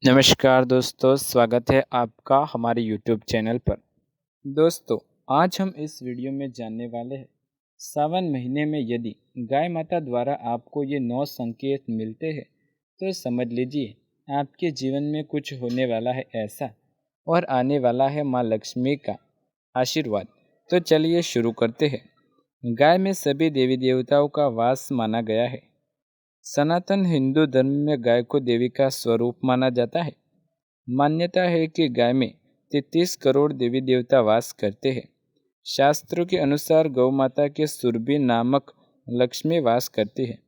नमस्कार दोस्तों, स्वागत है आपका हमारे YouTube चैनल पर। दोस्तों, आज हम इस वीडियो में जानने वाले हैं सावन महीने में यदि गाय माता द्वारा आपको ये 9 संकेत मिलते हैं तो समझ लीजिए आपके जीवन में कुछ होने वाला है ऐसा और आने वाला है माँ लक्ष्मी का आशीर्वाद। तो चलिए शुरू करते हैं। गाय में सभी देवी देवताओं का वास माना गया है। सनातन हिंदू धर्म में गाय को देवी का स्वरूप माना जाता है। मान्यता है कि गाय में 33 करोड़ देवी देवता वास करते हैं। शास्त्रों के अनुसार गौ माता के सुरभि नामक लक्ष्मी वास करती है।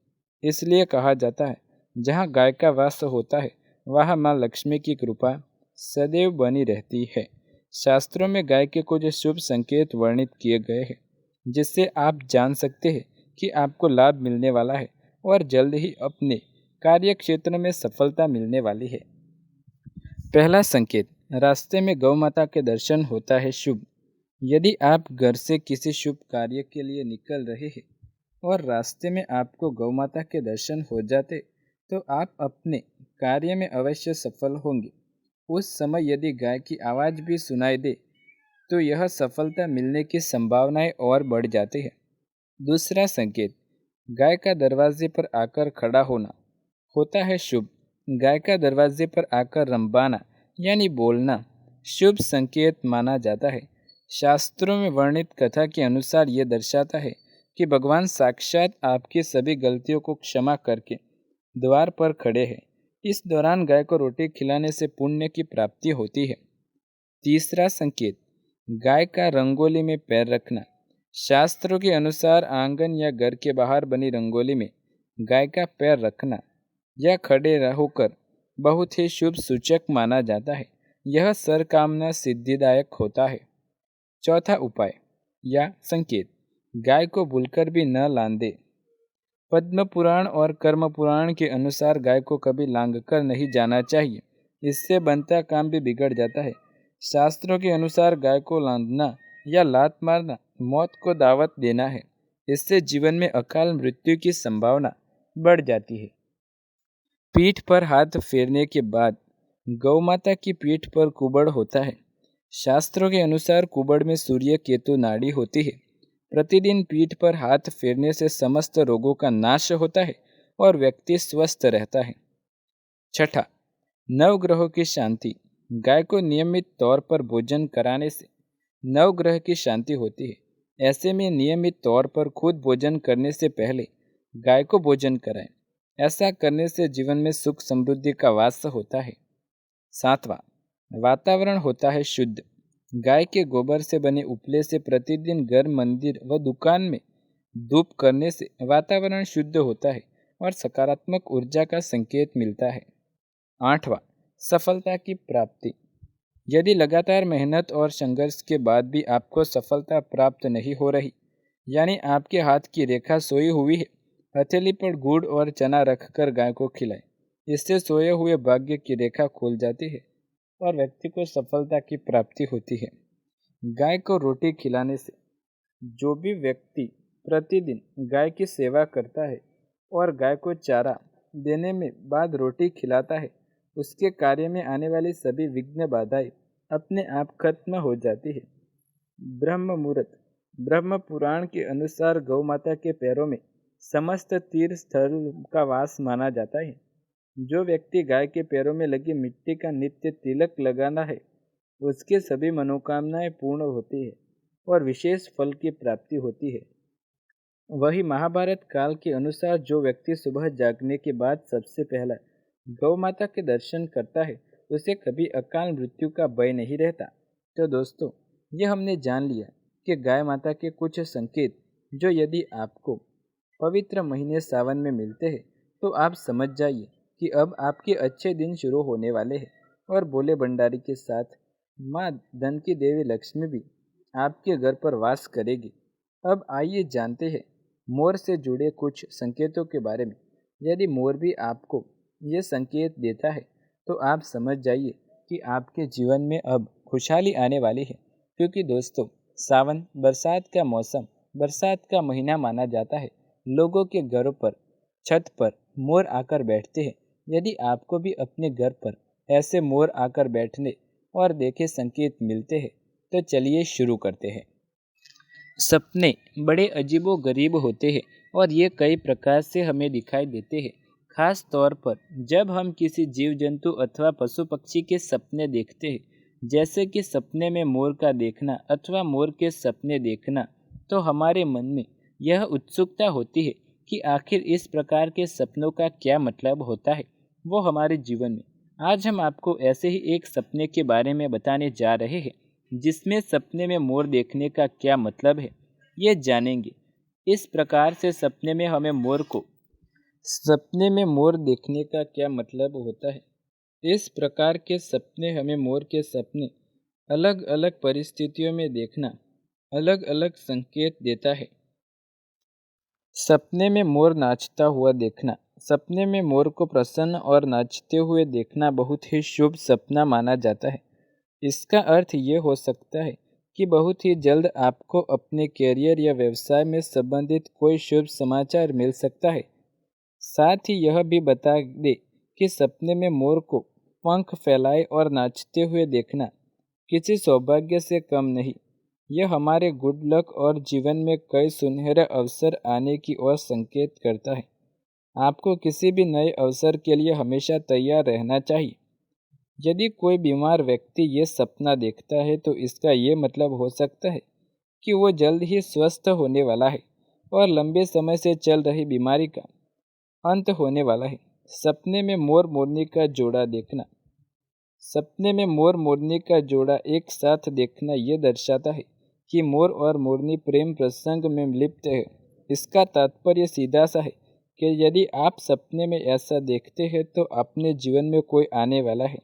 इसलिए कहा जाता है जहाँ गाय का वास होता है वहाँ माँ लक्ष्मी की कृपा सदैव बनी रहती है। शास्त्रों में गाय के कुछ शुभ संकेत वर्णित किए गए हैं जिससे आप जान सकते हैं कि आपको लाभ मिलने वाला है और जल्द ही अपने कार्य क्षेत्र में सफलता मिलने वाली है। पहला संकेत, रास्ते में गौ माता के दर्शन होता है शुभ। यदि आप घर से किसी शुभ कार्य के लिए निकल रहे हैं और रास्ते में आपको गौ माता के दर्शन हो जाते तो आप अपने कार्य में अवश्य सफल होंगे। उस समय यदि गाय की आवाज़ भी सुनाई दे तो यह सफलता मिलने की संभावनाएं और बढ़ जाती है। दूसरा संकेत, गाय का दरवाजे पर आकर खड़ा होना होता है शुभ। गाय का दरवाजे पर आकर रंबाना यानी बोलना शुभ संकेत माना जाता है। शास्त्रों में वर्णित कथा के अनुसार यह दर्शाता है कि भगवान साक्षात आपकी सभी गलतियों को क्षमा करके द्वार पर खड़े हैं। इस दौरान गाय को रोटी खिलाने से पुण्य की प्राप्ति होती है। तीसरा संकेत, गाय का रंगोली में पैर रखना। शास्त्रों के अनुसार आंगन या घर के बाहर बनी रंगोली में गाय का पैर रखना या खड़े होकर बहुत ही शुभ सूचक माना जाता है। यह सरकामना सिद्धिदायक होता है। चौथा उपाय या संकेत, गाय को भूलकर भी न लांदे। पद्म पुराण और कर्म पुराण के अनुसार गाय को कभी लांघकर नहीं जाना चाहिए, इससे बनता काम भी बिगड़ जाता है। शास्त्रों के अनुसार गाय को लांघना या लात मारना मौत को दावत देना है। इससे जीवन में अकाल मृत्यु की संभावना बढ़ जाती है। पीठ पर हाथ फेरने के बाद गौ माता की पीठ पर कुबड़ होता है। शास्त्रों के अनुसार कुबड़ में सूर्य केतु नाड़ी होती है। प्रतिदिन पीठ पर हाथ फेरने से समस्त रोगों का नाश होता है और व्यक्ति स्वस्थ रहता है। छठा, नवग्रहों की शांति। गाय को नियमित तौर पर भोजन कराने से नवग्रह की शांति होती है। ऐसे में नियमित तौर पर खुद भोजन करने से पहले गाय को भोजन कराएं। ऐसा करने से जीवन में सुख समृद्धि का वास होता है। सातवां, वातावरण होता है शुद्ध। गाय के गोबर से बने उपले से प्रतिदिन घर, मंदिर व दुकान में धूप करने से वातावरण शुद्ध होता है और सकारात्मक ऊर्जा का संकेत मिलता है। आठवां, सफलता की प्राप्ति। यदि लगातार मेहनत और संघर्ष के बाद भी आपको सफलता प्राप्त नहीं हो रही, यानी आपके हाथ की रेखा सोई हुई है, हथेली पर गुड़ और चना रखकर गाय को खिलाएं। इससे सोए हुए भाग्य की रेखा खुल जाती है और व्यक्ति को सफलता की प्राप्ति होती है। गाय को रोटी खिलाने से जो भी व्यक्ति प्रतिदिन गाय की सेवा करता है और गाय को चारा देने में बाद रोटी खिलाता है, उसके कार्य में आने वाली सभी विघ्न बाधाएं अपने आप खत्म हो जाती है। ब्रह्म मुहूर्त। ब्रह्म पुराण के अनुसार गौ माता के पैरों में समस्त तीर्थ स्थल का वास माना जाता है। जो व्यक्ति गाय के पैरों में लगी मिट्टी का नित्य तिलक लगाना है, उसके सभी मनोकामनाएं पूर्ण होती है और विशेष फल की प्राप्ति होती है। वही महाभारत काल के अनुसार जो व्यक्ति सुबह जागने के बाद सबसे पहला गौ माता के दर्शन करता है, उसे कभी अकाल मृत्यु का भय नहीं रहता। तो दोस्तों, ये हमने जान लिया कि गाय माता के कुछ संकेत जो यदि आपको पवित्र महीने सावन में मिलते हैं तो आप समझ जाइए कि अब आपके अच्छे दिन शुरू होने वाले हैं और भोले भंडारी के साथ माँ धन की देवी लक्ष्मी भी आपके घर पर वास करेगी। अब आइए जानते हैं मोर से जुड़े कुछ संकेतों के बारे में। यदि मोर भी आपको ये संकेत देता है तो आप समझ जाइए कि आपके जीवन में अब खुशहाली आने वाली है, क्योंकि दोस्तों सावन बरसात का मौसम, बरसात का महीना माना जाता है। लोगों के घरों पर, छत पर मोर आकर बैठते हैं। यदि आपको भी अपने घर पर ऐसे मोर आकर बैठने और देखे संकेत मिलते हैं, तो चलिए शुरू करते हैं। सपने बड़े अजीबो-गरीब होते हैं और ये कई प्रकार से हमें दिखाई देते हैं। खास तौर पर जब हम किसी जीव जंतु अथवा पशु पक्षी के सपने देखते हैं, जैसे कि सपने में मोर का देखना अथवा मोर के सपने देखना, तो हमारे मन में यह उत्सुकता होती है कि आखिर इस प्रकार के सपनों का क्या मतलब होता है वो हमारे जीवन में। आज हम आपको ऐसे ही एक सपने के बारे में बताने जा रहे हैं, जिसमें सपने में मोर देखने का क्या मतलब है, ये जानेंगे। इस प्रकार से सपने में मोर देखने का क्या मतलब होता है। इस प्रकार के सपने हमें मोर के सपने अलग अलग परिस्थितियों में देखना अलग अलग संकेत देता है। सपने में मोर नाचता हुआ देखना। सपने में मोर को प्रसन्न और नाचते हुए देखना बहुत ही शुभ सपना माना जाता है। इसका अर्थ ये हो सकता है कि बहुत ही जल्द आपको अपने कैरियर या व्यवसाय में संबंधित कोई शुभ समाचार मिल सकता है। साथ ही यह भी बता दे कि सपने में मोर को पंख फैलाए और नाचते हुए देखना किसी सौभाग्य से कम नहीं। यह हमारे गुड लक और जीवन में कई सुनहरे अवसर आने की ओर संकेत करता है। आपको किसी भी नए अवसर के लिए हमेशा तैयार रहना चाहिए। यदि कोई बीमार व्यक्ति ये सपना देखता है, तो इसका ये मतलब हो सकता है कि वो जल्द ही स्वस्थ होने वाला है और लंबे समय से चल रही बीमारी का अंत होने वाला है। सपने में मोर मोरनी का जोड़ा देखना। सपने में मोर मोरनी का जोड़ा एक साथ देखना ये दर्शाता है कि मोर और मोरनी प्रेम प्रसंग में लिप्त है। इसका तात्पर्य सीधा सा है कि यदि आप सपने में ऐसा देखते हैं, तो अपने जीवन में कोई आने वाला है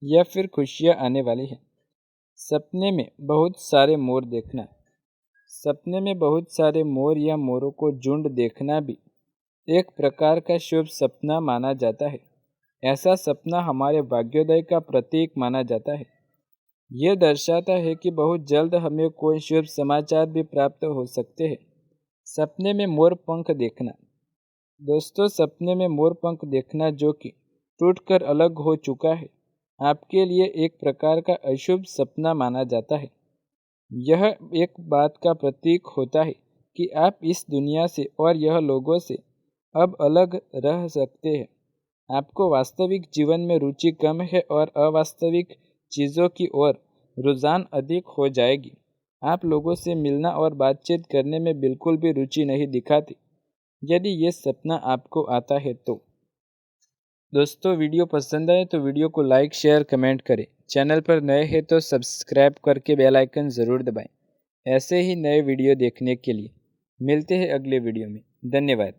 या फिर खुशियाँ आने वाली हैं। सपने में बहुत सारे मोर देखना। सपने में बहुत सारे मोर या मोरों को झुंड देखना भी एक प्रकार का शुभ सपना माना जाता है। ऐसा सपना हमारे भाग्योदय का प्रतीक माना जाता है। यह दर्शाता है कि बहुत जल्द हमें कोई शुभ समाचार भी प्राप्त हो सकते हैं। सपने में मोर पंख देखना। दोस्तों, सपने में मोर पंख देखना जो कि टूटकर अलग हो चुका है, आपके लिए एक प्रकार का अशुभ सपना माना जाता है। यह एक बात का प्रतीक होता है कि आप इस दुनिया से और यह लोगों से अब अलग रह सकते हैं। आपको वास्तविक जीवन में रुचि कम है और अवास्तविक चीज़ों की ओर रुझान अधिक हो जाएगी। आप लोगों से मिलना और बातचीत करने में बिल्कुल भी रुचि नहीं दिखाते, यदि ये सपना आपको आता है तो। दोस्तों, वीडियो पसंद आए तो वीडियो को लाइक, शेयर, कमेंट करें। चैनल पर नए हैं तो सब्सक्राइब करके बेल आइकन ज़रूर दबाएं। ऐसे ही नए वीडियो देखने के लिए मिलते हैं अगले वीडियो में। धन्यवाद।